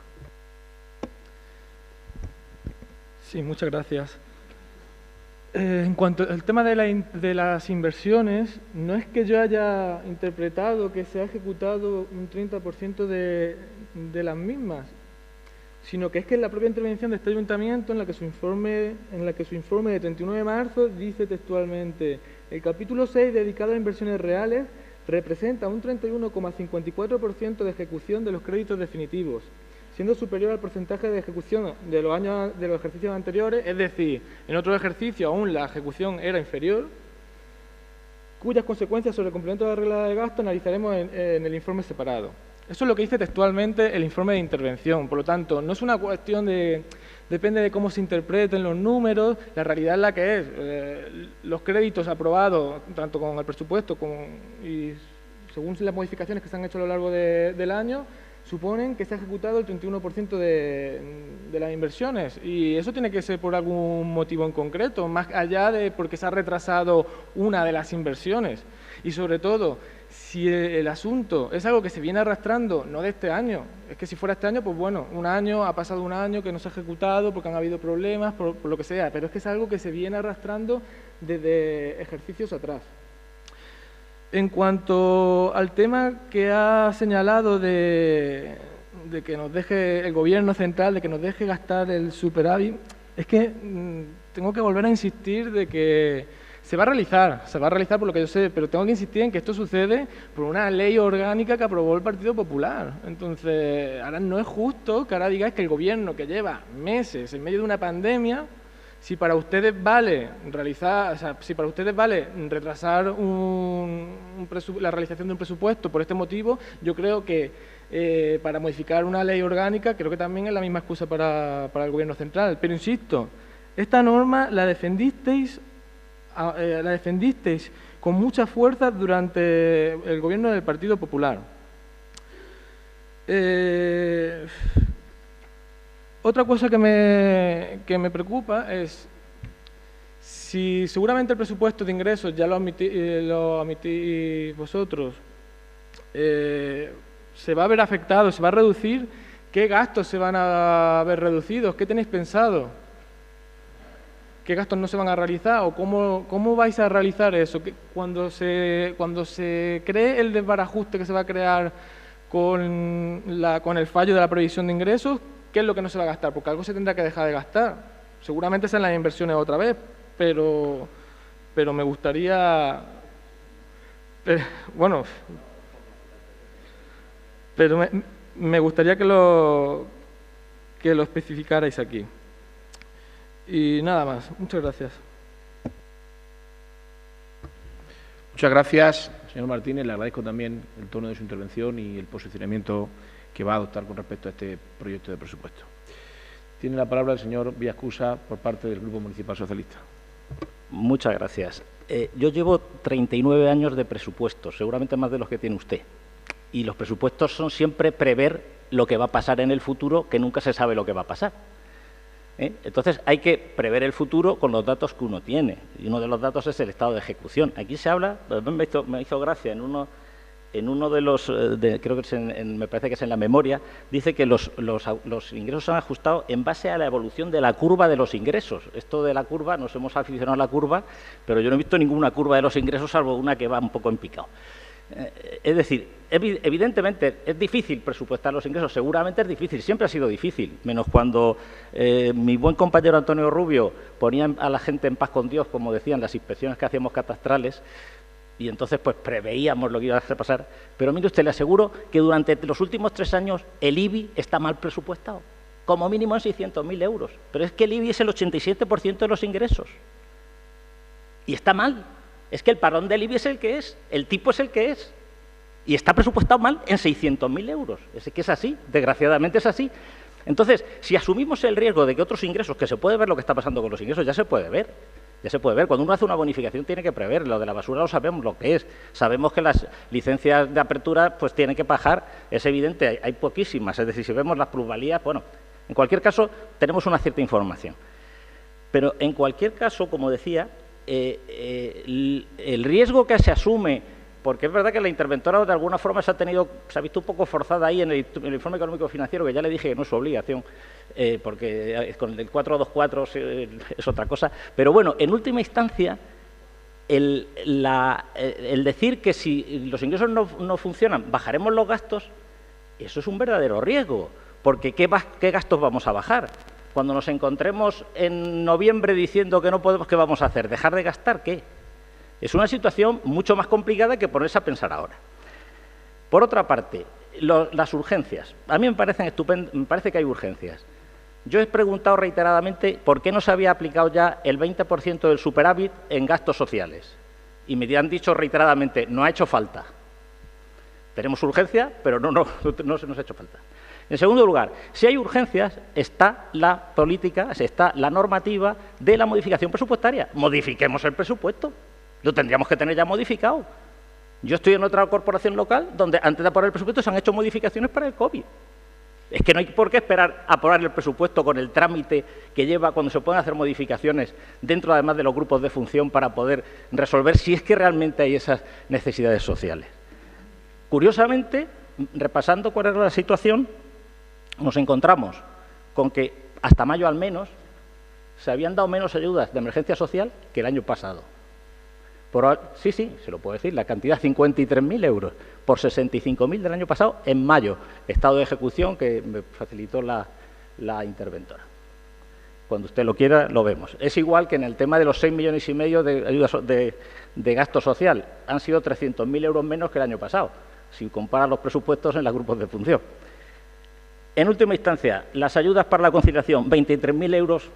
Sí, muchas gracias. En cuanto al tema de las inversiones, no es que yo haya interpretado que se ha ejecutado un 30% de las mismas, sino que es que en la propia intervención de este ayuntamiento, en la que su informe de 31 de marzo dice textualmente: el capítulo 6 dedicado a inversiones reales representa un 31,54% de ejecución de los créditos definitivos, siendo superior al porcentaje de ejecución de los ejercicios anteriores, es decir, en otros ejercicios aún la ejecución era inferior, cuyas consecuencias sobre el cumplimiento de la regla de gasto analizaremos en el informe separado. Eso es lo que dice textualmente el informe de intervención. Por lo tanto, no es una cuestión depende de cómo se interpreten los números, la realidad es la que es. Los créditos aprobados, tanto con el presupuesto y según las modificaciones que se han hecho a lo largo del año, suponen que se ha ejecutado el 31% de las inversiones, y eso tiene que ser por algún motivo en concreto, más allá de porque se ha retrasado una de las inversiones. Y sobre todo, si el asunto es algo que se viene arrastrando, no de este año, es que si fuera este año, pues bueno, ha pasado un año que no se ha ejecutado porque han habido problemas, por lo que sea, pero es que es algo que se viene arrastrando desde ejercicios atrás. En cuanto al tema que ha señalado de que nos deje el Gobierno central, de que nos deje gastar el superávit, es que tengo que volver a insistir de que se va a realizar por lo que yo sé, pero tengo que insistir en que esto sucede por una ley orgánica que aprobó el Partido Popular. Entonces, ahora no es justo que ahora digáis que el Gobierno, que lleva meses en medio de una pandemia, Si para ustedes vale retrasar la realización de un presupuesto por este motivo, yo creo que para modificar una ley orgánica creo que también es la misma excusa para el Gobierno central. Pero insisto, esta norma la defendisteis con mucha fuerza durante el Gobierno del Partido Popular. Otra cosa que me preocupa es si seguramente el presupuesto de ingresos, ya lo admitís vosotros, se va a ver afectado, se va a reducir, ¿qué gastos se van a ver reducidos? ¿Qué tenéis pensado? ¿Qué gastos no se van a realizar? ¿O cómo vais a realizar eso? Cuando se cree el desbarajuste que se va a crear con el fallo de la previsión de ingresos, ¿qué es lo que no se va a gastar? Porque algo se tendrá que dejar de gastar. Seguramente sean las inversiones otra vez, pero me gustaría... Pero me gustaría que lo especificarais aquí. Y nada más. Muchas gracias. Muchas gracias, señor Martínez. Le agradezco también el tono de su intervención y el posicionamiento que va a adoptar con respecto a este proyecto de presupuesto. Tiene la palabra el señor Villaescusa por parte del Grupo Municipal Socialista. Muchas gracias. Yo llevo 39 años de presupuestos, seguramente más de los que tiene usted. Y los presupuestos son siempre prever lo que va a pasar en el futuro, que nunca se sabe lo que va a pasar. Entonces, hay que prever el futuro con los datos que uno tiene. Y uno de los datos es el estado de ejecución. Aquí se habla, me hizo gracia, en uno de los, creo que me parece que es en la memoria, dice que los ingresos se han ajustado en base a la evolución de la curva de los ingresos. Esto de la curva, nos hemos aficionado a la curva, pero yo no he visto ninguna curva de los ingresos, salvo una que va un poco en picado. Es decir, evidentemente es difícil presupuestar los ingresos, seguramente es difícil, siempre ha sido difícil, menos cuando mi buen compañero Antonio Rubio ponía a la gente en paz con Dios, como decían, las inspecciones que hacíamos catastrales, y entonces pues preveíamos lo que iba a hacer pasar. Pero mire usted, le aseguro que durante los últimos 3 años el IBI está mal presupuestado, como mínimo en 600.000 euros, pero es que el IBI es el 87% de los ingresos, y está mal. Es que el parón del IBI es el que es, el tipo es el que es, y está presupuestado mal en 600.000 euros. Es que es así, desgraciadamente es así. Entonces, si asumimos el riesgo de que otros ingresos, que se puede ver lo que está pasando con los ingresos, ya se puede ver. Cuando uno hace una bonificación tiene que prever. Lo de la basura lo sabemos lo que es. Sabemos que las licencias de apertura pues tienen que bajar, es evidente, hay poquísimas. Es decir, si vemos las plusvalías, bueno, en cualquier caso tenemos una cierta información. Pero en cualquier caso, como decía, el riesgo que se asume, porque es verdad que la interventora de alguna forma se ha visto un poco forzada ahí en el informe económico financiero, que ya le dije que no es su obligación, porque con el 424 es otra cosa, pero bueno, en última instancia el decir que si los ingresos no funcionan, bajaremos los gastos, eso es un verdadero riesgo, porque ¿qué gastos vamos a bajar? Cuando nos encontremos en noviembre diciendo que no podemos, ¿qué vamos a hacer? ¿Dejar de gastar? ¿Qué? Es una situación mucho más complicada que ponerse a pensar ahora. Por otra parte, las urgencias. A mí me parecen estupendas, me parece que hay urgencias. Yo he preguntado reiteradamente por qué no se había aplicado ya el 20% del superávit en gastos sociales. Y me han dicho reiteradamente, no ha hecho falta. Tenemos urgencia, pero no se nos ha hecho falta. En segundo lugar, si hay urgencias, está la política, está la normativa de la modificación presupuestaria. Modifiquemos el presupuesto. Lo tendríamos que tener ya modificado. Yo estoy en otra corporación local donde antes de aprobar el presupuesto se han hecho modificaciones para el COVID. Es que no hay por qué esperar a aprobar el presupuesto con el trámite que lleva cuando se pueden hacer modificaciones dentro además de los grupos de función para poder resolver si es que realmente hay esas necesidades sociales. Curiosamente, repasando cuál era la situación, nos encontramos con que hasta mayo al menos se habían dado menos ayudas de emergencia social que el año pasado. Sí, se lo puedo decir, la cantidad 53.000 euros por 65.000 del año pasado en mayo, estado de ejecución que me facilitó la interventora. Cuando usted lo quiera, lo vemos. Es igual que en el tema de los 6,5 millones de ayudas de gasto social. Han sido 300.000 euros menos que el año pasado, si compara los presupuestos en los grupos de función. En última instancia, las ayudas para la conciliación, 23.000 euros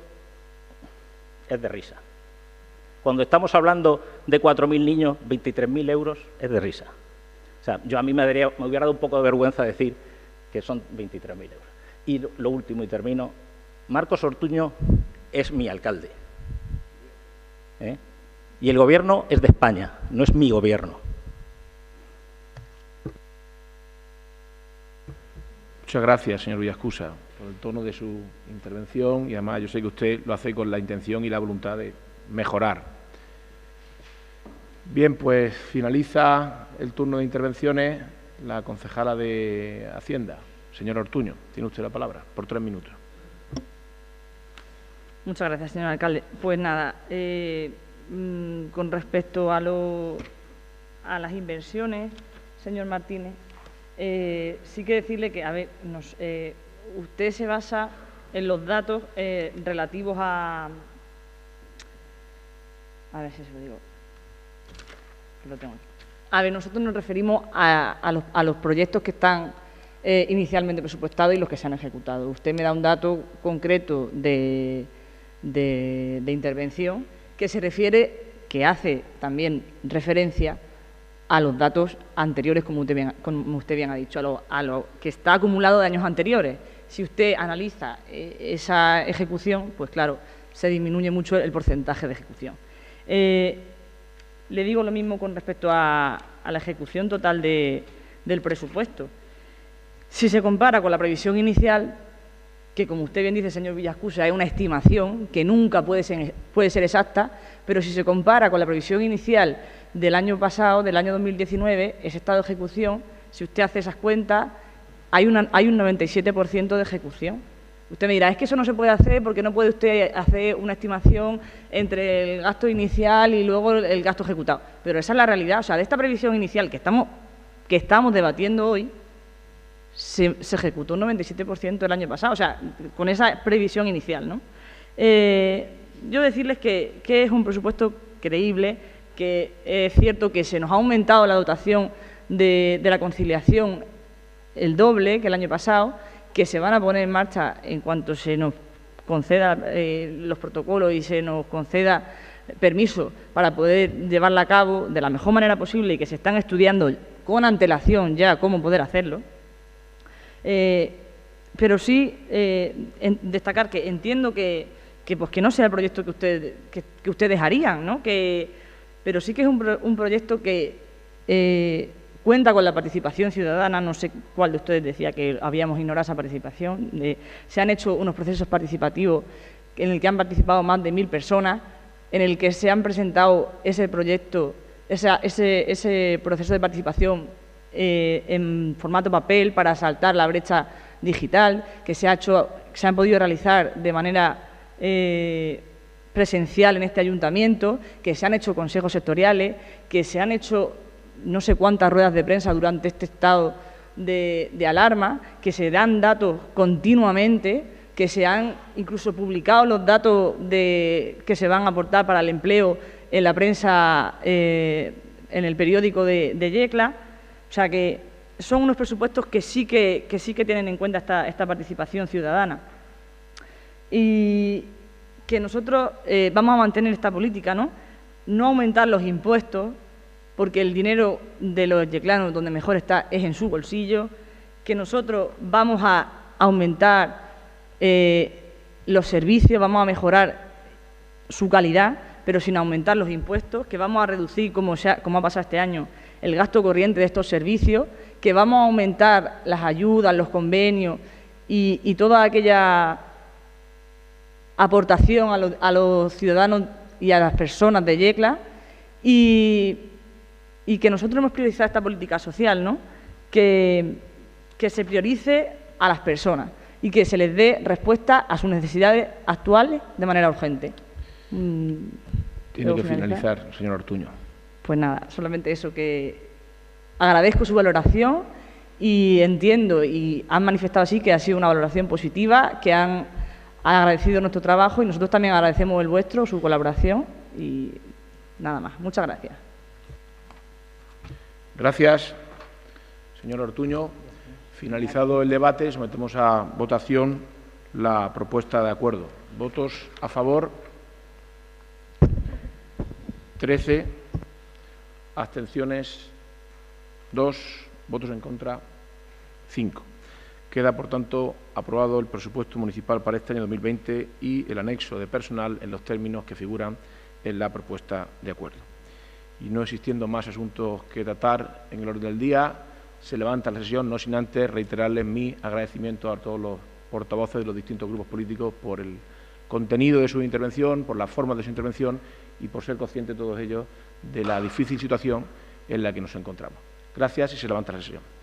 es de risa. Cuando estamos hablando de 4.000 niños, 23.000 euros, es de risa. O sea, a mí me hubiera dado un poco de vergüenza decir que son 23.000 euros. Y lo último, y termino, Marcos Ortuño es mi alcalde. Y el gobierno es de España, no es mi gobierno. Muchas gracias, señor Villaescusa, por el tono de su intervención y además yo sé que usted lo hace con la intención y la voluntad de mejorar. Bien, pues finaliza el turno de intervenciones la concejala de Hacienda. Señor Ortuño, tiene usted la palabra por 3 minutos. Muchas gracias, señor alcalde. Pues nada, con respecto a las inversiones, señor Martínez, sí que decirle que, a ver, usted se basa en los datos relativos a ver si se lo digo. Lo tengo aquí. A ver, nosotros nos referimos a los proyectos que están inicialmente presupuestados y los que se han ejecutado. Usted me da un dato concreto de intervención que se refiere, que hace también referencia a los datos anteriores, como usted bien ha dicho, a lo que está acumulado de años anteriores. Si usted analiza esa ejecución, pues claro, se disminuye mucho el porcentaje de ejecución. Le digo lo mismo con respecto a la ejecución total del presupuesto. Si se compara con la previsión inicial, que como usted bien dice, señor Villaescusa, es una estimación que nunca puede ser exacta, pero si se compara con la previsión inicial del año pasado, del año 2019, ese estado de ejecución, si usted hace esas cuentas, hay un 97% de ejecución. Usted me dirá, es que eso no se puede hacer porque no puede usted hacer una estimación entre el gasto inicial y luego el gasto ejecutado. Pero esa es la realidad. O sea, de esta previsión inicial que estamos debatiendo hoy, se ejecutó un 97% el año pasado. O sea, con esa previsión inicial, ¿no? Yo decirles que es un presupuesto creíble, que es cierto que se nos ha aumentado la dotación de la conciliación el doble que el año pasado, que se van a poner en marcha en cuanto se nos conceda los protocolos y se nos conceda permiso para poder llevarla a cabo de la mejor manera posible y que se están estudiando con antelación ya cómo poder hacerlo. Pero sí destacar que entiendo que no sea el proyecto que ustedes harían, ¿no? Pero sí que es un proyecto que cuenta con la participación ciudadana. No sé cuál de ustedes decía que habíamos ignorado esa participación. Se han hecho unos procesos participativos en el que han participado más de 1.000 personas, en el que se han presentado ese proyecto, ese proceso de participación en formato papel para saltar la brecha digital, que se han podido realizar de manera presencial en este ayuntamiento, que se han hecho consejos sectoriales, que se han hecho no sé cuántas ruedas de prensa durante este estado de alarma, que se dan datos continuamente, que se han incluso publicado los datos que se van a aportar para el empleo en la prensa, en el periódico de Yecla. O sea que son unos presupuestos que sí que tienen en cuenta esta participación ciudadana. Y que nosotros vamos a mantener esta política, no aumentar los impuestos, porque el dinero de los yeclanos donde mejor está es en su bolsillo, que nosotros vamos a aumentar los servicios, vamos a mejorar su calidad, pero sin aumentar los impuestos, que vamos a reducir, como ha pasado este año, el gasto corriente de estos servicios, que vamos a aumentar las ayudas, los convenios y toda aquella aportación a los ciudadanos y a las personas de Yecla, y que nosotros hemos priorizado esta política social, ¿no? Que se priorice a las personas y que se les dé respuesta a sus necesidades actuales de manera urgente. Tiene que finalizar, señor Ortuño. Pues nada, solamente eso, que agradezco su valoración y entiendo, y han manifestado así, que ha sido una valoración positiva, que han agradecido nuestro trabajo y nosotros también agradecemos el vuestro, su colaboración y nada más. Muchas gracias. Gracias, señor Ortuño. Finalizado el debate, sometemos a votación la propuesta de acuerdo. ¿Votos a favor? 13, abstenciones 2, votos en contra 5. Queda, por tanto, aprobado el presupuesto municipal para este año 2020 y el anexo de personal en los términos que figuran en la propuesta de acuerdo. Y no existiendo más asuntos que tratar en el orden del día, se levanta la sesión, no sin antes reiterarles mi agradecimiento a todos los portavoces de los distintos grupos políticos por el contenido de su intervención, por la forma de su intervención y por ser conscientes todos ellos de la difícil situación en la que nos encontramos. Gracias y se levanta la sesión.